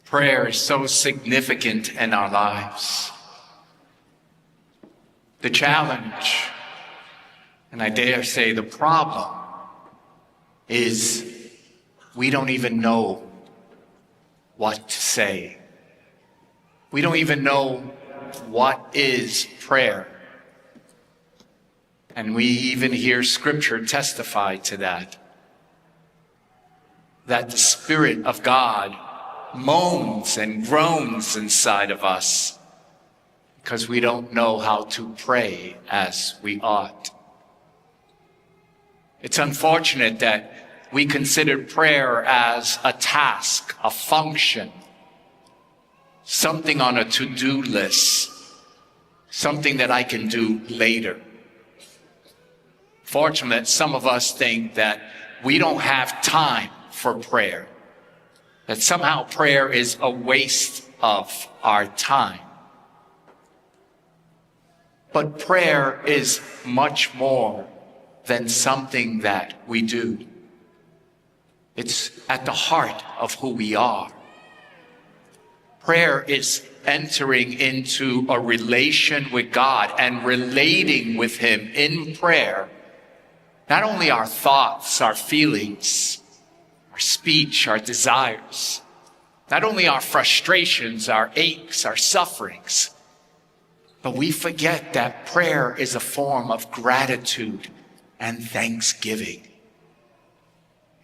Prayer is so significant in our lives. The challenge, and I dare say the problem, is we don't even know what to say. We don't even know what is prayer. And we even hear Scripture testify to that. That the Spirit of God moans and groans inside of us because we don't know how to pray as we ought. It's unfortunate that we consider prayer as a task, a function, something on a to-do list, something that I can do later. Fortunately, some of us think that we don't have time for prayer, that somehow prayer is a waste of our time. But prayer is much more than something that we do. It's at the heart of who we are. Prayer is entering into a relation with God and relating with Him in prayer. Not only our thoughts, our feelings, our speech, our desires, not only our frustrations, our aches, our sufferings, but we forget that prayer is a form of gratitude and thanksgiving.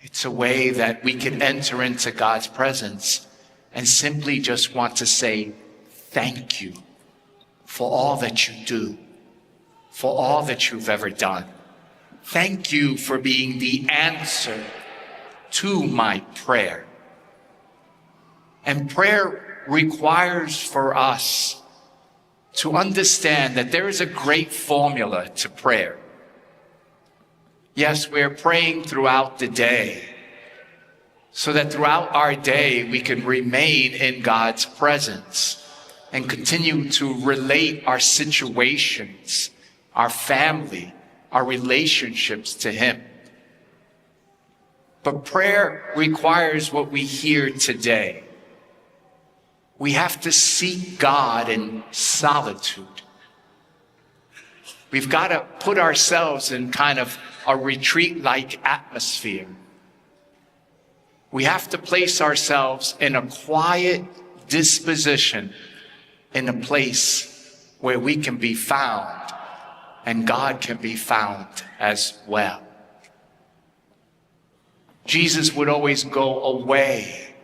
It's a way that we can enter into God's presence and simply just want to say thank you for all that you do, for all that you've ever done. Thank you for being the answer to my prayer. And prayer requires for us to understand that there is a great formula to prayer. Yes, we're praying throughout the day so that throughout our day we can remain in God's presence and continue to relate our situations, our family, our relationships to Him. But prayer requires what we hear today. We have to seek God in solitude. We've got to put ourselves in kind of a retreat-like atmosphere. We have to place ourselves in a quiet disposition, in a place where we can be found and God can be found as well. Jesus would always go away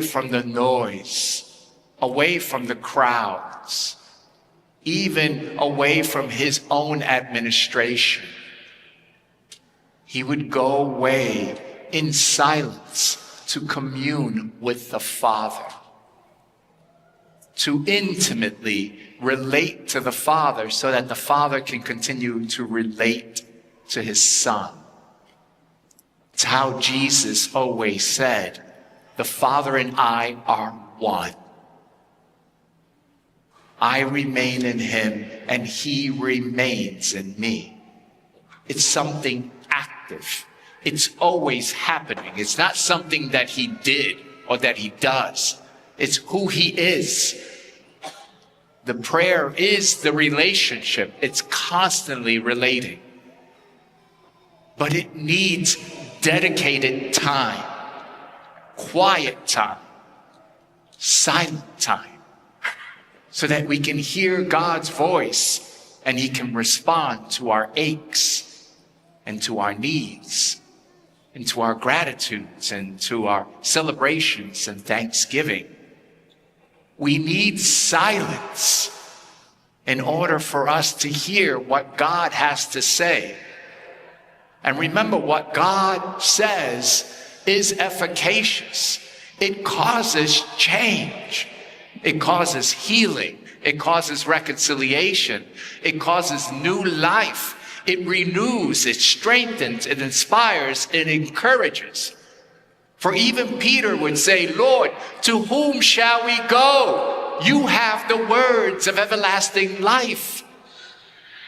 from the noise, away from the crowds, even away from His own administration. He would go away in silence to commune with the Father, to intimately relate to the Father so that the Father can continue to relate to His Son. It's how Jesus always said, "The Father and I are one. I remain in Him and He remains in me." It's something active. It's always happening. It's not something that He did or that He does. It's who He is. The prayer is the relationship. It's constantly relating. But it needs dedicated time, quiet time, silent time, so that we can hear God's voice and He can respond to our aches and to our needs and to our gratitudes and to our celebrations and thanksgiving. We need silence in order for us to hear what God has to say. And remember, what God says is efficacious. It causes change. It causes healing. It causes reconciliation. It causes new life. It renews, it strengthens, it inspires, it encourages. For even Peter would say, "Lord, to whom shall we go? You have the words of everlasting life."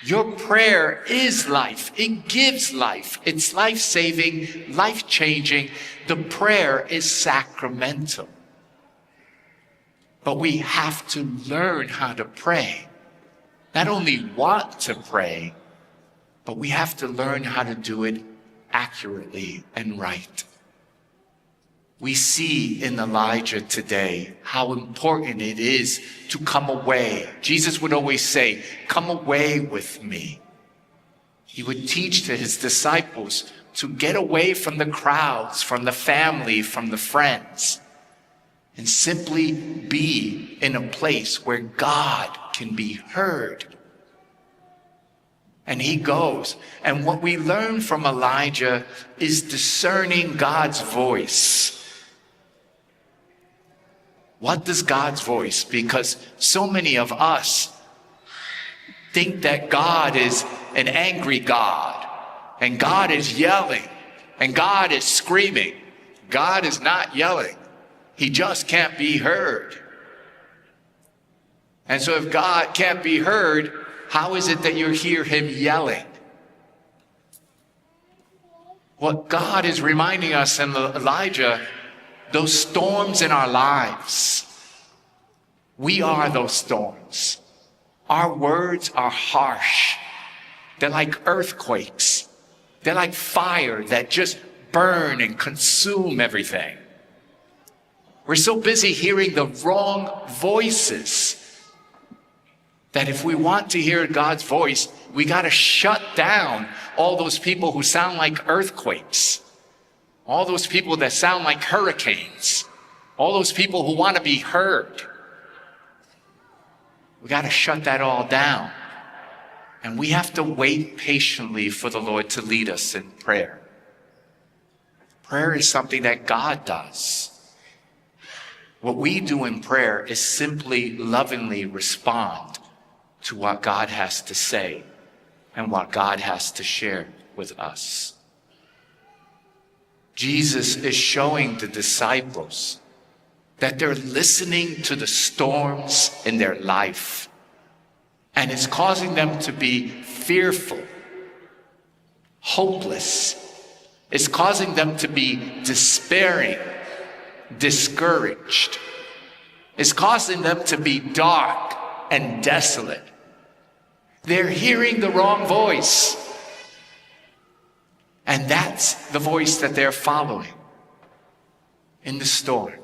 Your prayer is life. It gives life. It's life-saving, life-changing. The prayer is sacramental. But we have to learn how to pray. Not only want to pray, but we have to learn how to do it accurately and right. We see in Elijah today how important it is to come away. Jesus would always say, "Come away with me." He would teach to his disciples to get away from the crowds, from the family, from the friends, and simply be in a place where God can be heard. And he goes. And what we learn from Elijah is discerning God's voice. What does God's voice? Because so many of us think that God is an angry God, and God is yelling, and God is screaming. God is not yelling. He just can't be heard. And so if God can't be heard, how is it that you hear him yelling? What God is reminding us in Elijah, those storms in our lives, we are those storms. Our words are harsh. They're like earthquakes. They're like fire that just burn and consume everything. We're so busy hearing the wrong voices that if we want to hear God's voice, we got to shut down all those people who sound like earthquakes, all those people that sound like hurricanes, all those people who want to be heard. We got to shut that all down. And we have to wait patiently for the Lord to lead us in prayer. Prayer is something that God does. What we do in prayer is simply lovingly respond to what God has to say and what God has to share with us. Jesus is showing the disciples that they're listening to the storms in their life, and it's causing them to be fearful, hopeless. It's causing them to be despairing, discouraged. It's causing them to be dark and desolate. They're hearing the wrong voice. And that's the voice that they're following in the storm.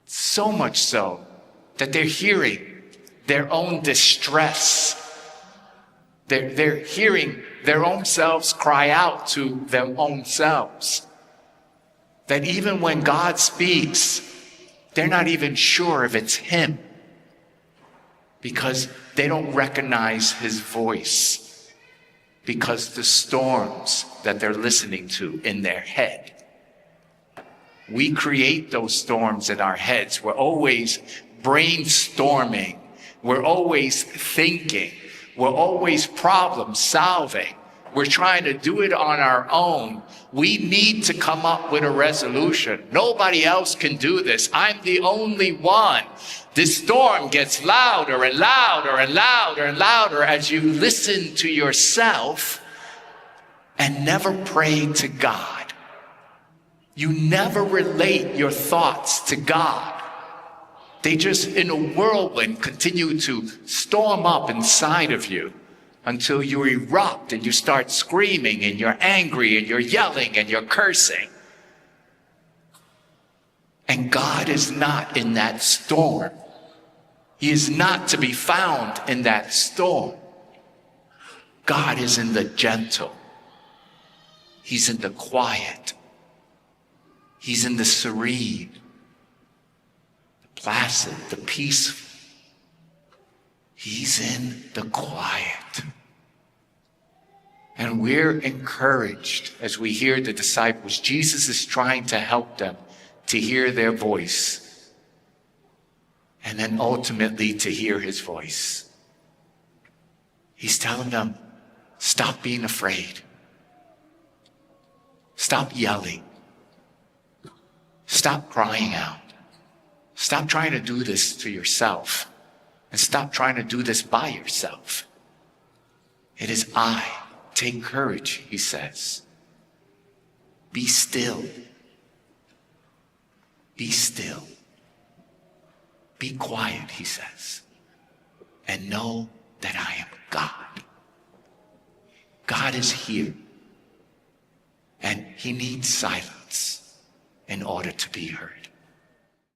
So much so that they're hearing their own distress. They're hearing their own selves cry out to their own selves. That even when God speaks, they're not even sure if it's him, because they don't recognize his voice, because the storms that they're listening to in their head. We create those storms in our heads. We're always brainstorming. We're always thinking. We're always problem solving. We're trying to do it on our own. We need to come up with a resolution. Nobody else can do this. I'm the only one. This storm gets louder and louder and louder and louder as you listen to yourself and never pray to God. You never relate your thoughts to God. They just, in a whirlwind, continue to storm up inside of you until you erupt and you start screaming and you're angry and you're yelling and you're cursing. And God is not in that storm. He is not to be found in that storm. God is in the gentle. He's in the quiet. He's in the serene, the placid, the peaceful. He's in the quiet. And we're encouraged as we hear the disciples. Jesus is trying to help them to hear their voice and then ultimately to hear his voice. He's telling them, stop being afraid. Stop yelling. Stop crying out. Stop trying to do this to yourself. And stop trying to do this by yourself. It is I. Take courage, he says. Be still. Be still. Be quiet, he says, and know that I am God. God is here, and he needs silence in order to be heard.